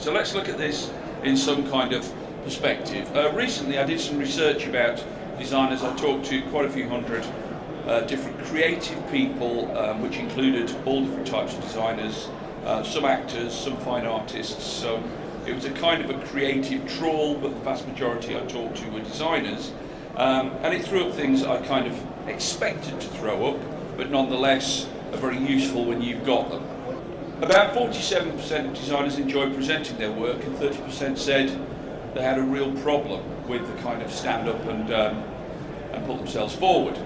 So let's look at this in some kind of perspective. Recently I did some research about designers. I talked to quite a few hundred different creative people, which included all different types of designers, some actors, some fine artists. So it was a kind of a creative trawl, but the vast majority I talked to were designers. And it threw up things I kind of expected to throw up, but nonetheless are very useful when you've got them. About 47% of designers enjoy presenting their work, and 30% said they had a real problem with the kind of stand up and put themselves forward.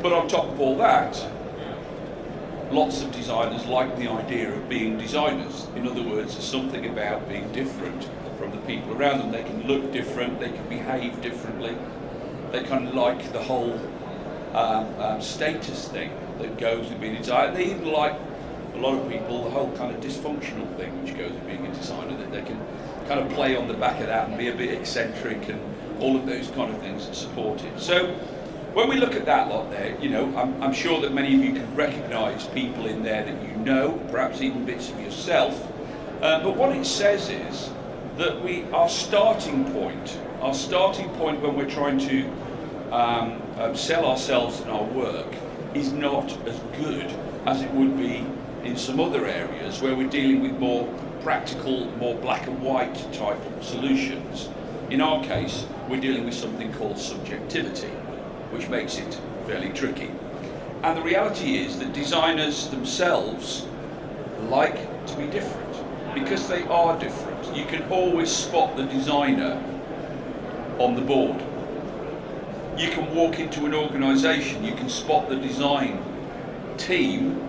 But on top of all that, lots of designers like the idea of being designers. In other words, there's something about being different from the people around them. They can look different, they can behave differently. They kind of like the whole status thing that goes with being a designer. They even like, a lot of people, the whole kind of dysfunctional thing which goes with being a designer, that they can kind of play on the back of that and be a bit eccentric and all of those kind of things that support it. So when we look at that lot there, you know, I'm sure that many of you can recognise people in there that you know, perhaps even bits of yourself. But what it says is that our starting point when we're trying to sell ourselves and our work is not as good as it would be in some other areas where we're dealing with more practical, more black and white type solutions. In our case, we're dealing with something called subjectivity, which makes it fairly tricky. And the reality is that designers themselves like to be different, because they are different. You can always spot the designer on the board. You can walk into an organisation, you can spot the design team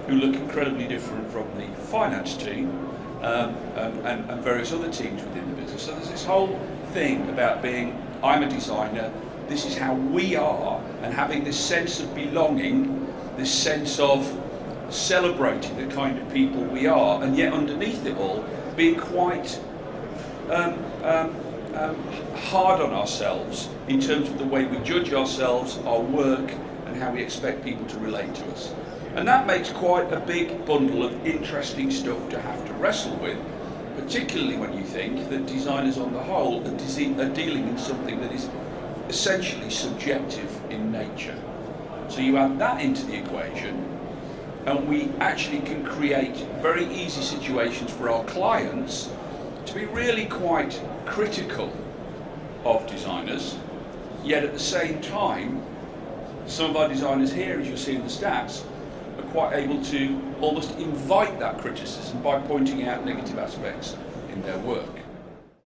who look incredibly different from the finance team and various other teams within the business. So there's this whole thing about being, I'm a designer, this is how we are, and having this sense of belonging, this sense of celebrating the kind of people we are, and yet underneath it all being quite hard on ourselves in terms of the way we judge ourselves, our work, and how we expect people to relate to us. And that makes quite a big bundle of interesting stuff to have to wrestle with, particularly when you think that designers on the whole are dealing in something that is essentially subjective in nature. So you add that into the equation, and we actually can create very easy situations for our clients to be really quite critical of designers, yet at the same time, some of our designers here, as you'll see in the stats, are quite able to almost invite that criticism by pointing out negative aspects in their work.